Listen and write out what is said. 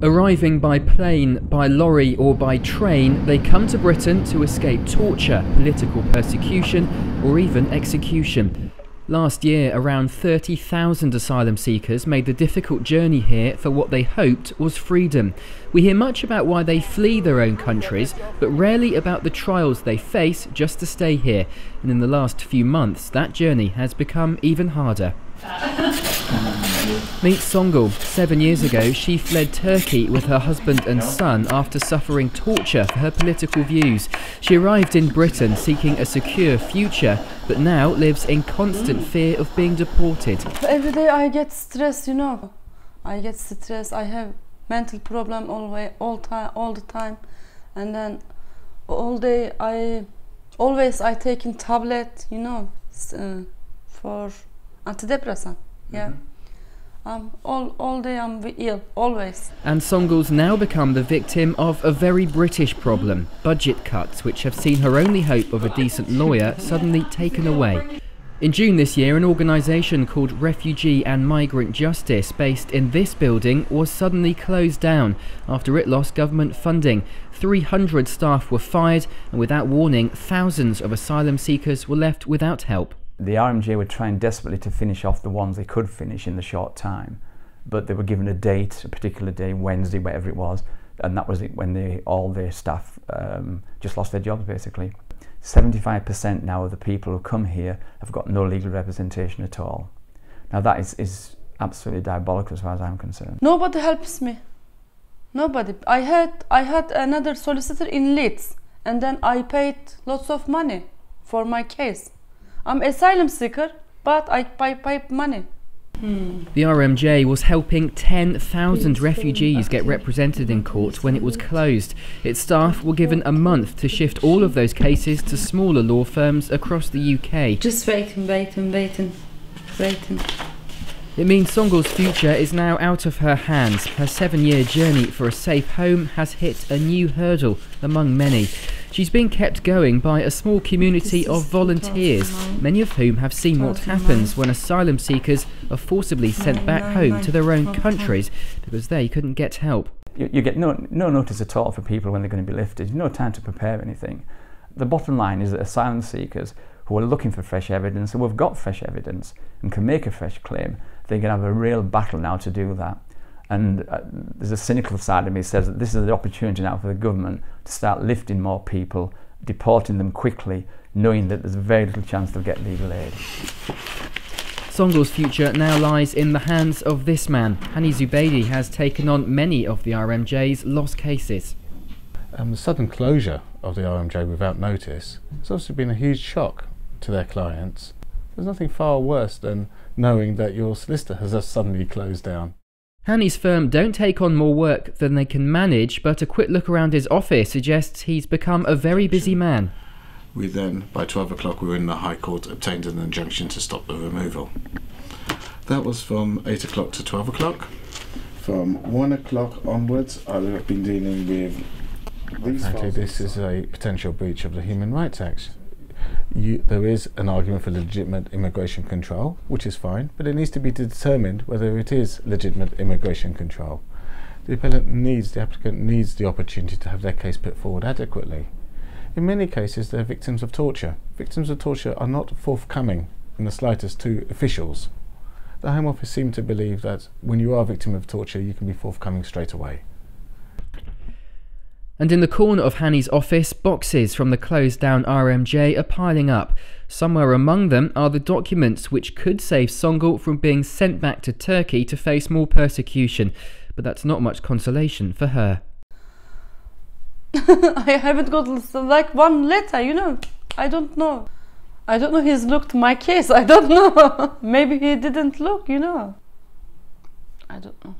Arriving by plane, by lorry or by train, they come to Britain to escape torture, political persecution or even execution. Last year, around 30,000 asylum seekers made the difficult journey here for what they hoped was freedom. We hear much about why they flee their own countries, but rarely about the trials they face just to stay here. And in the last few months, that journey has become even harder. Meet Songül. 7 years ago, she fled Turkey with her husband and son after suffering torture for her political views. She arrived in Britain seeking a secure future, but now lives in constant fear of being deported. Every day I get stressed, you know. I get stressed. I have mental problem all the time, and then all day I taking tablet, you know, for antidepressant. Yeah. All day I'm ill, always. And Songül's now become the victim of a very British problem, budget cuts, which have seen her only hope of a decent lawyer suddenly taken away. In June this year, an organisation called Refugee and Migrant Justice, based in this building, was suddenly closed down after it lost government funding. 300 staff were fired, and without warning, thousands of asylum seekers were left without help. The RMJ were trying desperately to finish off the ones they could finish in the short time, but they were given a date, a particular day, Wednesday, whatever it was, and that was it when all their staff just lost their jobs, basically. 75% now of the people who come here have got no legal representation at all. Now that is absolutely diabolical as far as I'm concerned. Nobody helps me. Nobody. I had another solicitor in Leeds, and then I paid lots of money for my case. I'm asylum seeker, but I pay money. The RMJ was helping 10,000 refugees get represented in court when it was closed. Its staff were given a month to shift all of those cases to smaller law firms across the UK. Just waiting. It means Songül's future is now out of her hands. Her 7-year journey for a safe home has hit a new hurdle among many. She's being kept going by a small community of volunteers, many of whom have seen what happens when asylum seekers are forcibly sent back home to their own countries because they couldn't get help. You get no notice at all for people when they're going to be lifted. No time to prepare anything. The bottom line is that asylum seekers who are looking for fresh evidence, who have got fresh evidence and can make a fresh claim, they're going to have a real battle now to do that. And there's a cynical side of me that says that this is the opportunity now for the government to start lifting more people, deporting them quickly, knowing that there's very little chance they'll get legal aid. Songül's future now lies in the hands of this man. Hani Zubaydi has taken on many of the RMJ's lost cases. The sudden closure of the RMJ without notice has also been a huge shock to their clients. There's nothing far worse than knowing that your solicitor has just suddenly closed down. Hani's firm don't take on more work than they can manage, but a quick look around his office suggests he's become a very busy man. We then, by 12 o'clock, we were in the High Court, obtained an injunction to stop the removal. That was from 8 o'clock to 12 o'clock. From 1 o'clock onwards, I have been dealing with these files. This is a potential breach of the Human Rights Act. There is an argument for legitimate immigration control, which is fine, but it needs to be determined whether it is legitimate immigration control. The applicant needs the opportunity to have their case put forward adequately. In many cases, they're victims of torture. Victims of torture are not forthcoming in the slightest to officials. The Home Office seem to believe that when you are a victim of torture, you can be forthcoming straight away. And in the corner of Hani's office, boxes from the closed-down RMJ are piling up. Somewhere among them are the documents which could save Songül from being sent back to Turkey to face more persecution. But that's not much consolation for her. I haven't got like one letter, you know. I don't know. He's looked my case. I don't know. Maybe he didn't look, you know. I don't know.